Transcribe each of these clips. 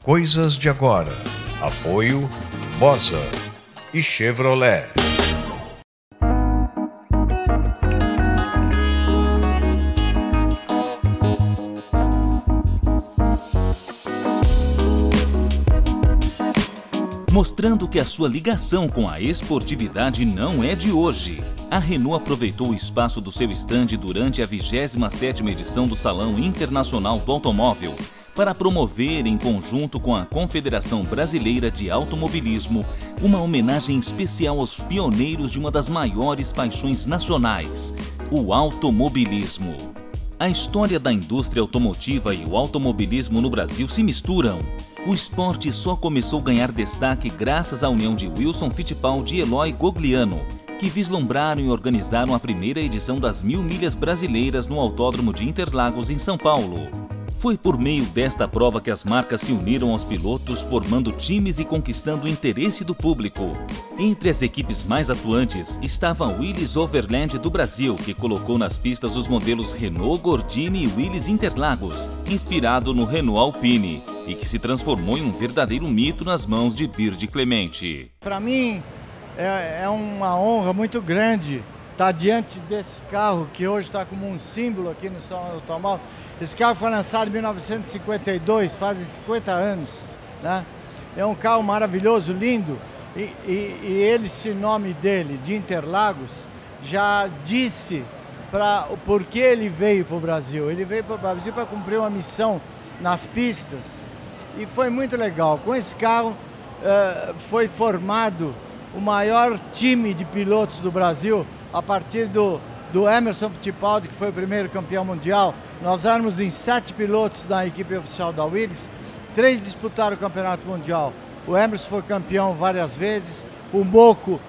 Coisas de agora. Apoio Bosa e Chevrolet. Mostrando que a sua ligação com a esportividade não é de hoje. A Renault aproveitou o espaço do seu estande durante a 27ª edição do Salão Internacional do Automóvel para promover, em conjunto com a Confederação Brasileira de Automobilismo, uma homenagem especial aos pioneiros de uma das maiores paixões nacionais, o automobilismo. A história da indústria automotiva e o automobilismo no Brasil se misturam. O esporte só começou a ganhar destaque graças à união de Wilson Fittipaldi e Eloy Gogliano, que vislumbraram e organizaram a primeira edição das 1000 milhas brasileiras no Autódromo de Interlagos, em São Paulo. Foi por meio desta prova que as marcas se uniram aos pilotos, formando times e conquistando o interesse do público. Entre as equipes mais atuantes estava a Willys Overland do Brasil, que colocou nas pistas os modelos Renault Gordini e Willys Interlagos, inspirado no Renault Alpine, e que se transformou em um verdadeiro mito nas mãos de Bird Clemente. Para mim é uma honra muito grande estar diante desse carro que hoje está como um símbolo aqui no Salão do Automóvel. Esse carro foi lançado em 1952, faz 50 anos, né? É um carro maravilhoso, lindo, e esse nome dele, de Interlagos, já disse o porquê ele veio para o Brasil. Ele veio para o Brasil para cumprir uma missão nas pistas e foi muito legal. Com esse carro foi formado o maior time de pilotos do Brasil a partir do Emerson Fittipaldi, que foi o primeiro campeão mundial. Nós éramos em 7 pilotos da equipe oficial da Willys, 3 disputaram o campeonato mundial. O Emerson foi campeão várias vezes, o Moco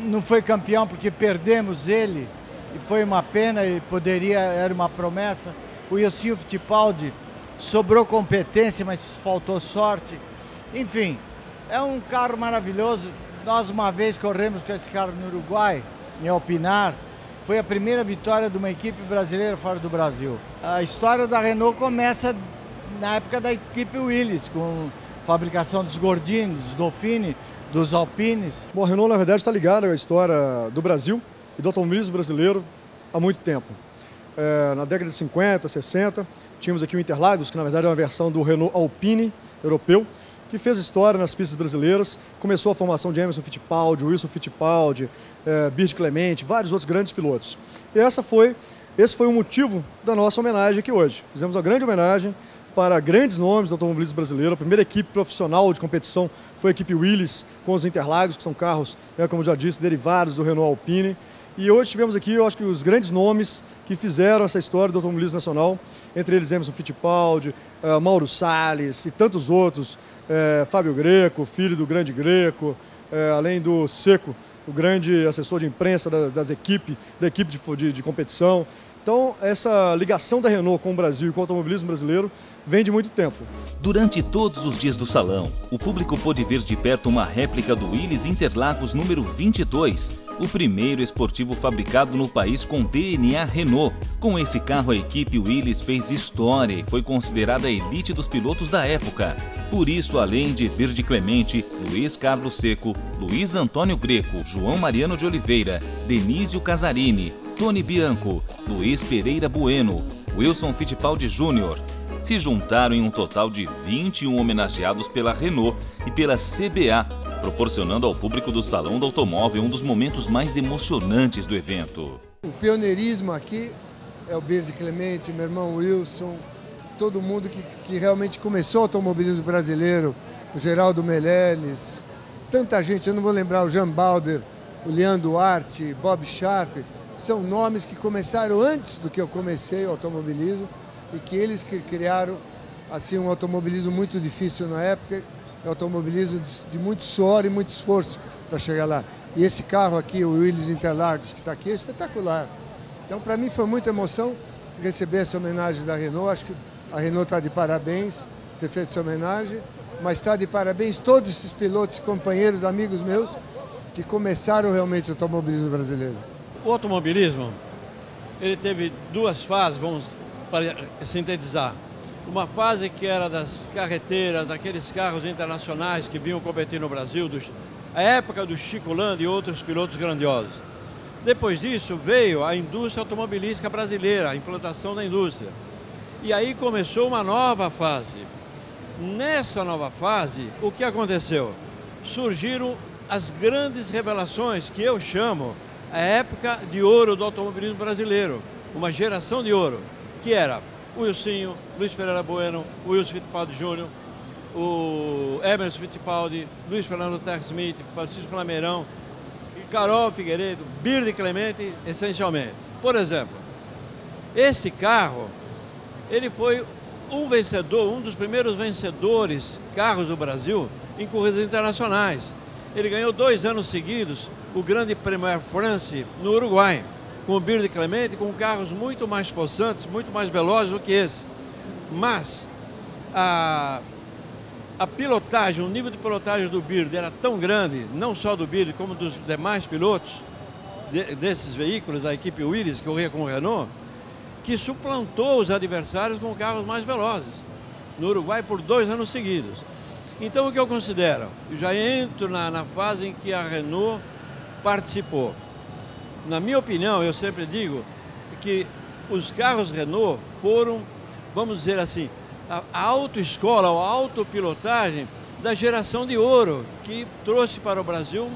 não foi campeão porque perdemos ele, e foi uma pena, era uma promessa. O Wilson Fittipaldi sobrou competência, mas faltou sorte. Enfim, é um carro maravilhoso. Nós uma vez corremos com esse carro no Uruguai, em Alpinar. Foi a primeira vitória de uma equipe brasileira fora do Brasil. A história da Renault começa na época da equipe Willys, com fabricação dos Gordini, dos Dauphine, dos Alpines. Bom, a Renault, na verdade, está ligada à história do Brasil e do automobilismo brasileiro há muito tempo. Na década de 50, 60, tínhamos aqui o Interlagos, que na verdade é uma versão do Renault Alpine europeu, que fez história nas pistas brasileiras. Começou a formação de Emerson Fittipaldi, Wilson Fittipaldi, Bird Clemente, vários outros grandes pilotos. E esse foi o motivo da nossa homenagem aqui hoje. Fizemos uma grande homenagem para grandes nomes do automobilismo brasileiro. A primeira equipe profissional de competição foi a equipe Willys, com os Interlagos, que são carros, como já disse, derivados do Renault Alpine. E hoje tivemos aqui, eu acho que os grandes nomes que fizeram essa história do automobilismo nacional, entre eles Emerson Fittipaldi, Mauro Salles e tantos outros, Fábio Greco, filho do grande Greco, além do Seco, o grande assessor de imprensa da equipe de competição. Então, essa ligação da Renault com o Brasil e com o automobilismo brasileiro vem de muito tempo. Durante todos os dias do salão, o público pôde ver de perto uma réplica do Willys Interlagos número 22, o primeiro esportivo fabricado no país com DNA Renault. Com esse carro, a equipe Willys fez história e foi considerada a elite dos pilotos da época. Por isso, além de Bird Clemente, Luiz Carlos Seco, Luiz Antônio Greco, João Mariano de Oliveira, Denísio Casarini, Tony Bianco, Luiz Pereira Bueno, Wilson Fittipaldi Jr., se juntaram em um total de 21 homenageados pela Renault e pela CBA, proporcionando ao público do Salão do Automóvel um dos momentos mais emocionantes do evento. O pioneirismo aqui é o Bird Clemente, meu irmão Wilson, todo mundo que realmente começou o automobilismo brasileiro, o Geraldo Meirelles, tanta gente, eu não vou lembrar, o Jean Balder, o Leandro Duarte, Bob Sharp, são nomes que começaram antes do que eu comecei o automobilismo e que eles criaram assim, um automobilismo muito difícil na época, um automobilismo de muito suor e muito esforço para chegar lá. E esse carro aqui, o Willys Interlagos, que está aqui, é espetacular. Então, para mim, foi muita emoção receber essa homenagem da Renault. Acho que a Renault está de parabéns ter feito essa homenagem, mas está de parabéns todos esses pilotos, companheiros, amigos meus, que começaram realmente o automobilismo brasileiro. O automobilismo, ele teve duas fases, vamos sintetizar. uma fase que era das carreteiras, daqueles carros internacionais que vinham competir no Brasil, a época do Chico Landa e outros pilotos grandiosos. Depois disso veio a indústria automobilística brasileira, a implantação da indústria. E aí começou uma nova fase. Nessa nova fase, o que aconteceu? Surgiram as grandes revelações, que eu chamo a época de ouro do automobilismo brasileiro, uma geração de ouro, que era o Wilsinho, Luiz Pereira Bueno, o Wilson Fittipaldi Júnior, o Emerson Fittipaldi, Luiz Fernando Terra Smith, Francisco Lameirão, Carol Figueiredo, Bird Clemente, essencialmente. Por exemplo, este carro, ele foi um vencedor, um dos primeiros vencedores carros do Brasil em corridas internacionais. Ele ganhou 2 anos seguidos o Grande Prêmio Air France no Uruguai, com o Bird Clemente, com carros muito mais possantes, muito mais velozes do que esse. Mas a pilotagem, o nível de pilotagem do Bird era tão grande, não só do Bird, como dos demais pilotos desses veículos da equipe Willis, que corria com o Renault, que suplantou os adversários com carros mais velozes no Uruguai por 2 anos seguidos. Então o que eu considero? Eu já entro na fase em que a Renault participou. Na minha opinião, eu sempre digo que os carros Renault foram, vamos dizer assim, a autoescola, a autopilotagem da geração de ouro, que trouxe para o Brasil,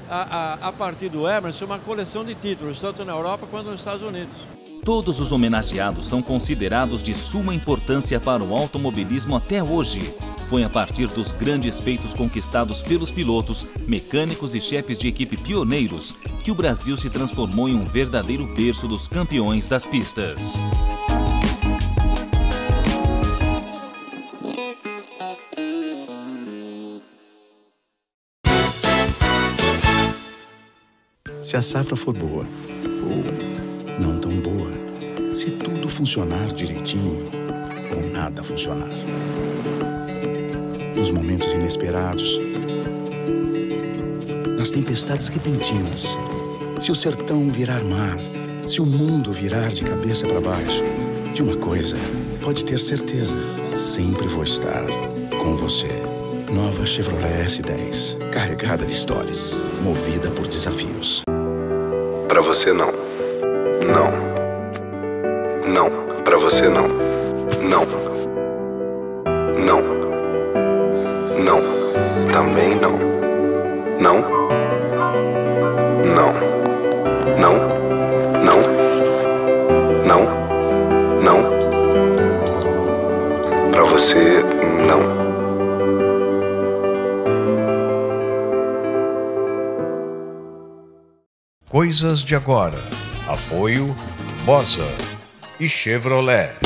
a partir do Emerson, uma coleção de títulos, tanto na Europa quanto nos Estados Unidos. Todos os homenageados são considerados de suma importância para o automobilismo até hoje. Foi a partir dos grandes feitos conquistados pelos pilotos, mecânicos e chefes de equipe pioneiros que o Brasil se transformou em um verdadeiro berço dos campeões das pistas. Se a safra for boa ou não tão boa, se tudo funcionar direitinho ou nada funcionar. Nos momentos inesperados, nas tempestades repentinas, se o sertão virar mar, se o mundo virar de cabeça para baixo, de uma coisa pode ter certeza, sempre vou estar com você. Nova Chevrolet S10, carregada de histórias, movida por desafios. Pra você não. Não. Não. Pra você não. Não. Não. Não. Também não. Não. Não. Não. Não. Não. Não. Pra você não. Coisas de agora. Apoio Bosa e Chevrolet.